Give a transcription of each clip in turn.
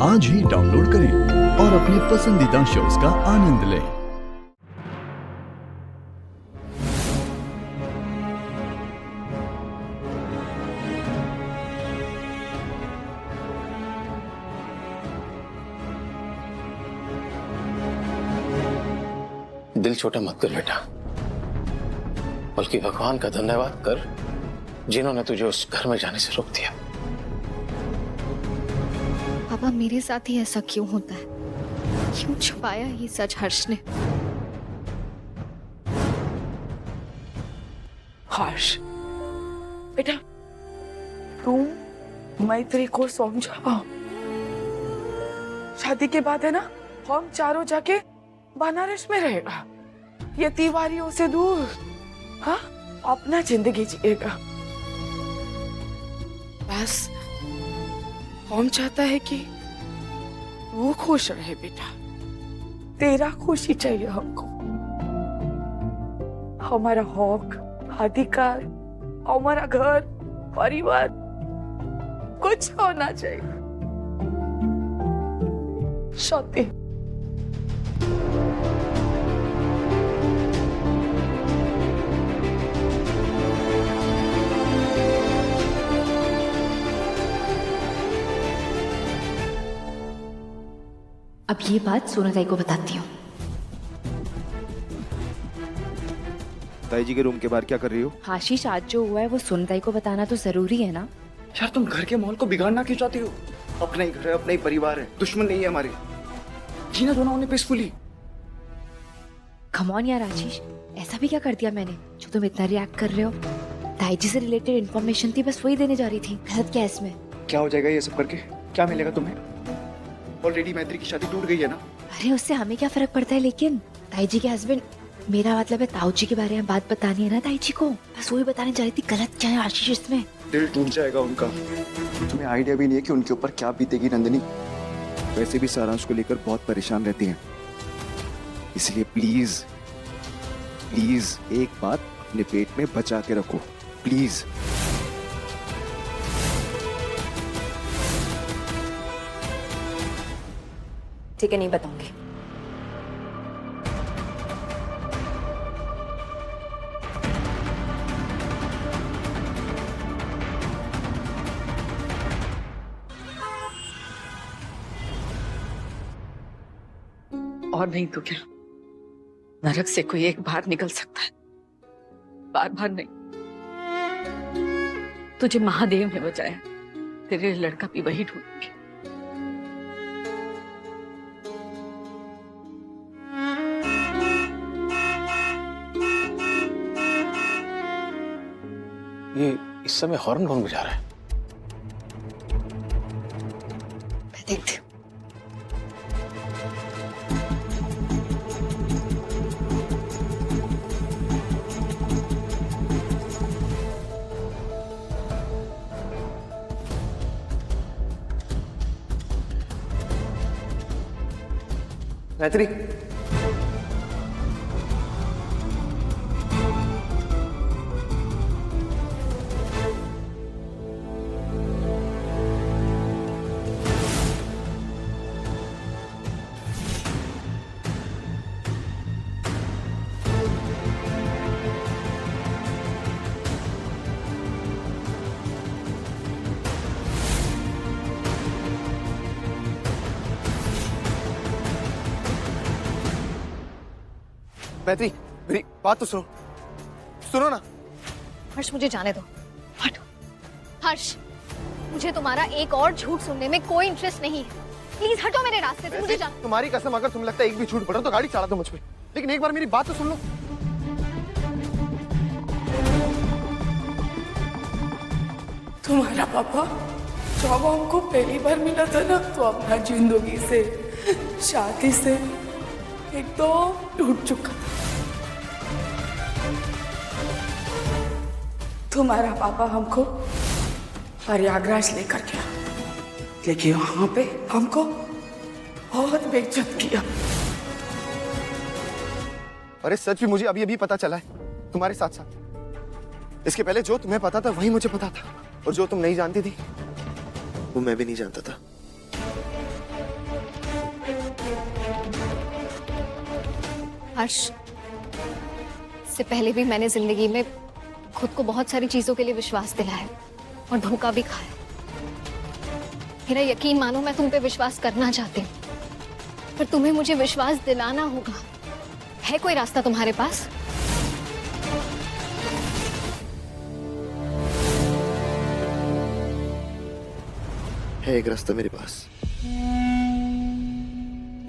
आज ही डाउनलोड करें और अपने पसंदीदा शोज का आनंद लें। दिल छोटा मत कर बेटा, बल्कि भगवान का धन्यवाद कर जिन्होंने तुझे उस घर में जाने से रोक दिया। पापा मेरे साथ ही ऐसा क्यों होता है? क्यों छुपाया ये सच हर्ष ने? हर्ष बेटा, तुम मैत्री को समझाओ। शादी के बाद है ना, हम चारों जाके बनारस में रहेगा, ये तिवारियों से दूर, हाँ, अपना जिंदगी जिएगा। बस हम चाहता है कि वो खुश रहे बेटा, तेरा खुशी चाहिए हमको। हमारा हक, अधिकार, हमारा घर, परिवार कुछ होना चाहिए। सत्य अब ये बात सोनाताई को बताती हूँ। ताई जी के रूम के बाहर क्या कर रही हो? आशीष, आज जो हुआ है वो सोनाताई को बताना तो जरूरी है ना। यार तुम घर के माहौल को बिगाड़ना क्यों चाहती हो? अपना ही घर है, अपना ही परिवार है, दुश्मन नहीं है हमारे। जीना दो ना उन्हें पीसफुली। कम ऑन यार आशीष, ऐसा भी क्या कर दिया मैंने जो तुम इतना रिएक्ट कर रहे हो? ताई जी से रिलेटेड इन्फॉर्मेशन थी, बस वही देने जा रही थी। गलत क्या है इसमें? क्या हो जाएगा ये सब करके? क्या मिलेगा तुम्हें? ऑलरेडी मैत्री की शादी टूट गई है ना। अरे उससे हमें क्या फर्क पड़ता है? लेकिन ताई जी के हस्बैंड, मेरा मतलब है ताऊ जी के बारे में बात बतानी है ना ताई जी को, बस वही बताने जा रही थी। गलत क्या है आशीष इसमें? दिल टूट जाएगा उनका। तुम्हें आइडिया भी नहीं है कि उनके ऊपर क्या बीतेगी नंदिनी। वैसे भी सारांश को लेकर बहुत परेशान रहती हैं, इसलिए प्लीज प्लीज एक बात अपने पेट में बचा के रखो, प्लीज। ठीक है, नहीं बताऊंगी। और नहीं तो क्या, नरक से कोई एक बार निकल सकता है, बार बार नहीं। तुझे महादेव ने बचाया, तेरे लड़का भी वही ढूंढेंगे। ये इस समय हॉर्न कौन बजा रहा है? मैं देखती हूँ। मैत्री, मैत्री, मेरी बात तो सुनो, सुनो ना। हर्ष मुझे जाने दो, हटो। हर्ष, मुझे तुम्हारा एक और झूठ सुनने में कोई इंटरेस्ट नहीं है। प्लीज हटो मेरे रास्ते से, मुझे जाने। तुम्हारी कसम, अगर तुम्हें लगता है एक भी झूठ बोल रहा तो गाड़ी चला दो मुझ पे, लेकिन एक बार मेरी बात तो सुन लो। तुम्हारा पापा जब हमको पहली बार मिला था ना, तो अपना जिंदगी से, शादी से एकदम टूट चुका था। तुम्हारा पापा हमको प्रयागराज लेकर गया, लेकिन वहां पे हमको बहुत बेइज्जत किया। अरे सच भी मुझे अभी अभी पता चला है तुम्हारे साथ साथ। इसके पहले जो तुम्हें पता था वही मुझे पता था, और जो तुम नहीं जानती थी वो मैं भी नहीं जानता था। हर्ष, इससे पहले भी मैंने जिंदगी में खुद को बहुत सारी चीजों के लिए विश्वास दिलाया और धोखा भी खाया। मेरा यकीन मानो, मैं तुम पे विश्वास करना चाहती हूँ, पर तुम्हें मुझे विश्वास दिलाना होगा। है कोई रास्ता तुम्हारे पास? है एक रास्ता मेरे पास।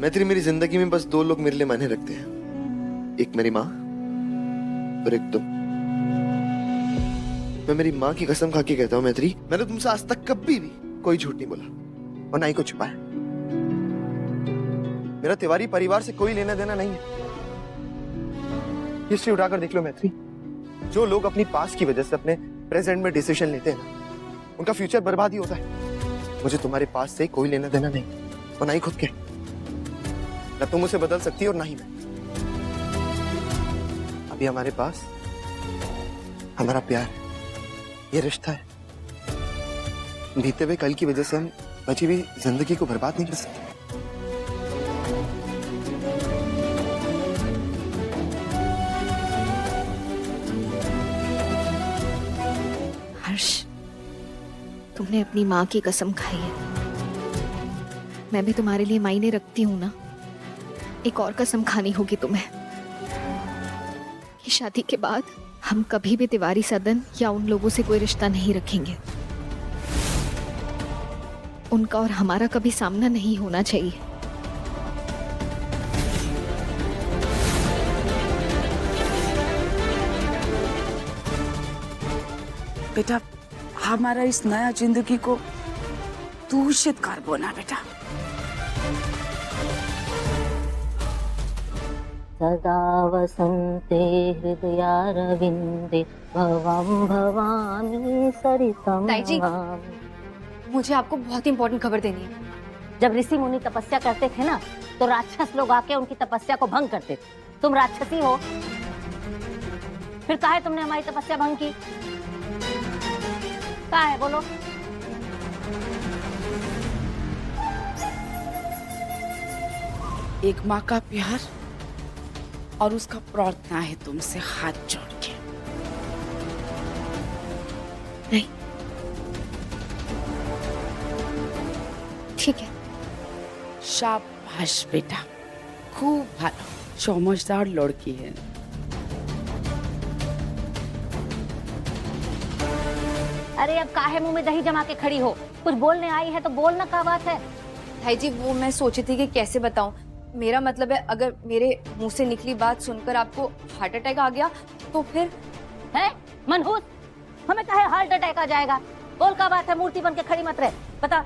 मैत्री, मेरी जिंदगी में बस दो लोग मेरे लिए मायने रखते हैं, एक मेरी माँ और एक तुम। मैं मेरी माँ की कसम खा के कहता हूँ मैत्री, मैंने तुमसे आज तक कभी भी कोई झूठ नहीं बोला और ना ही कुछ छुपाया। मेरा तिवारी परिवार से कोई लेना देना नहीं है। हिस्ट्री उठाकर देख लो मैत्री, जो लोग अपनी पास्ट की वजह से अपने प्रेजेंट में डिसीजन लेते हैं ना, उनका फ्यूचर बर्बाद ही होता है। मुझे तुम्हारे पास से कोई लेना देना नहीं और ना ही खुद के। ना तुम उसे बदल सकती हो और ना ही मैं। अभी हमारे पास हमारा प्यार है, ये रिश्ता है। बीते हुए कल की वजह से हम बची हुई जिंदगी को बर्बाद नहीं कर सकते। हर्ष, तुमने अपनी माँ की कसम खाई है, मैं भी तुम्हारे लिए मायने रखती हूँ ना। एक और कसम खानी होगी तुम्हें कि शादी के बाद हम कभी भी तिवारी सदन या उन लोगों से कोई रिश्ता नहीं रखेंगे। उनका और हमारा कभी सामना नहीं होना चाहिए। बेटा, हमारा इस नया जिंदगी को दूषित कर बोना बेटा। सदा वसन्ते हृदयारविन्दे भवं भवामि सरितं ताई जी, भवामि। मुझे आपको बहुत इंपॉर्टेंट खबर देनी है। जब ऋषि मुनि तपस्या करते थे ना, तो राक्षस लोग आके उनकी तपस्या को भंग करते थे। तुम राक्षसी हो, फिर काहे तुमने हमारी तपस्या भंग की? क्या है बोलो? एक माँ का प्यार और उसका प्रार्थना है तुमसे हाथ जोड़ के। नहीं, ठीक है। शाबाश बेटा, खूब भालो, समझदार लड़की है। अरे अब काहे मुंह में दही जमा के खड़ी हो? कुछ बोलने आई है तो बोलना, क्या बात है? भाई जी, वो मैं सोची थी कि कैसे बताऊं। मेरा मतलब है, अगर मेरे मुंह से निकली बात सुनकर आपको हार्ट अटैक आ गया तो फिर? है मनहूस, हमें काहे हार्ट अटैक आ जाएगा? बोल, क्या बात है? मूर्ति बन के खड़ी मत रहे, बता।